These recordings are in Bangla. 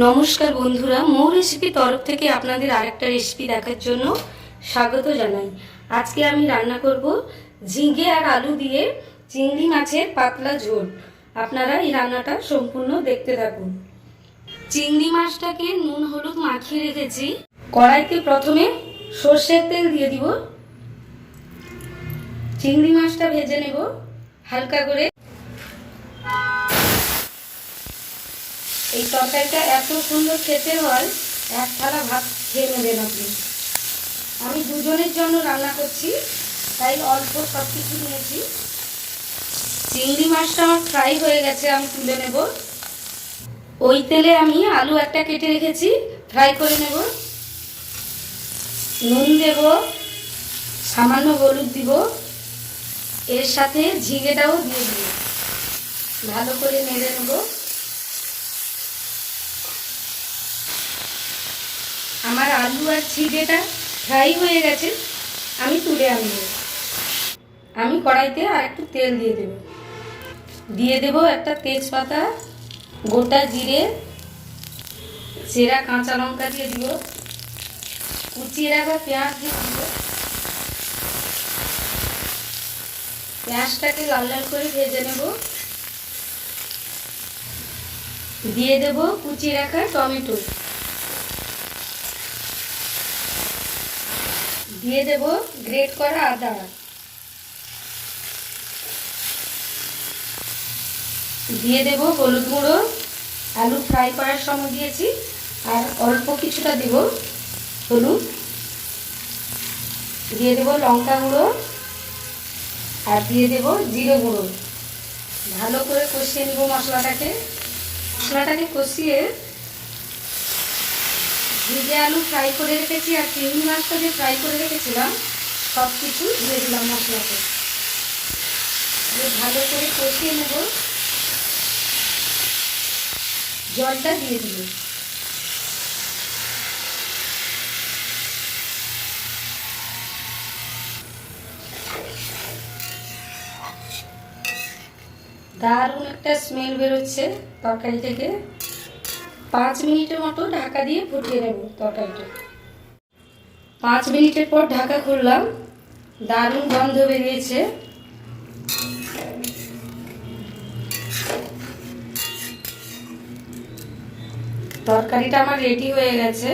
নমস্কার বন্ধুরা, মৌ রেসিপি তরফ থেকে আপনাদের আরেকটা রেসিপি দেখার জন্য স্বাগত জানাই। আজকে আমি রান্না করব ঝিঙে আর আলু দিয়ে চিংড়ি মাছের পাতলা ঝোল। আপনারা এই রান্নাটা সম্পূর্ণ দেখতে থাকুন। চিংড়ি মাছটাকে নুন হলুদ মাখিয়ে রেখেছি। কড়াইতে প্রথমে সর্ষের তেল দিয়ে দিব। চিংড়ি মাছটা ভেজে নেব হালকা করে। এই তরকারিটা এত সুন্দর খেতে হয়, এক থালা ভাত খেয়ে নেবেন আপনি। আমি দুজনের জন্য রান্না করছি, তাই অল্প সব কিছু নিয়েছি। চিংড়ি মাছটা আমার ফ্রাই হয়ে গেছে, আমি তুলে নেব। ওই তেলে আমি আলু একটা কেটে রেখেছি, ফ্রাই করে নেব। নুন দেব, সামান্য হলুদ দিব, এর সাথে ঝিঙেটাও দিয়ে দিব। ভালো করে নেড়ে নেব। আমার আলু আর ঝিঙেটা ফ্রাই হয়ে গেছে, আমি তুলে আনবো। আমি কড়াইতে আর একটু তেল দিয়ে দেব একটা তেজপাতা, গোটা জিরে, চেরা কাঁচা লঙ্কা দিয়ে দিব, কুচিয়ে রাখা পেঁয়াজ দিয়ে দিব। পেঁয়াজটাকে লাল লাল করে ভেজে নেব। দিয়ে দেব কুচিয়ে রাখা টমেটো, দিয়ে দেব গ্রেট করা আদা, দিয়ে দেব হলুদ গুঁড়ো, আলু ফ্রাই করার সময় দিয়েছি, আর অল্প কিছুটা দেব হলুদ, দিয়ে দেব লঙ্কা গুঁড়ো, আর দিয়ে দেব জিরে গুঁড়ো। ভালো করে কষিয়ে নেব মশলাটাকে কষিয়ে ঝিঙে আলু ফ্রাই করে রেখেছি আর চিংড়ি মাছটা যে ফ্রাই করে রেখেছিলাম সব কিছু দিয়ে দিলাম মশলাতে। ভালো করে কষিয়ে নেব। জলটা দিয়ে দিব। দারুণ একটা স্মেল বেরোচ্ছে তরকারি থেকে। 5 মিনিটের মতো ঢাকা দিয়ে ফুটিয়ে নেব তরকারিটা। 5 মিনিটের পর ঢাকা খুললাম, দারুণ গন্ধ বেরিয়েছে। তরকারিটা আমার রেডি হয়ে গেছে।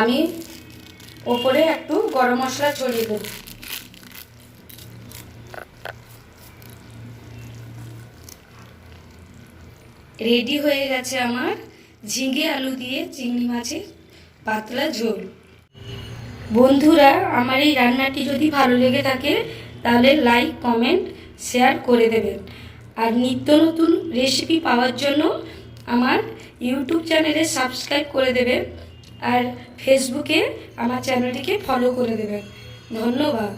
আমি ওপরে একটু গরম মশলা ছড়িয়ে দেব। রেডি হয়ে গেছে আমার ঝিঙে আলু দিয়ে চিংড়ি মাছের পাতলা ঝোল। বন্ধুরা, আমার এই রান্নাটি যদি ভালো লেগে থাকে তাহলে লাইক, কমেন্ট, শেয়ার করে দেবেন। আর নিত্য নতুন রেসিপি পাওয়ার জন্য আমার ইউটিউব চ্যানেলে সাবস্ক্রাইব করে দেবেন, আর ফেসবুকে আমার চ্যানেলটিকে ফলো করে দেবেন। ধন্যবাদ।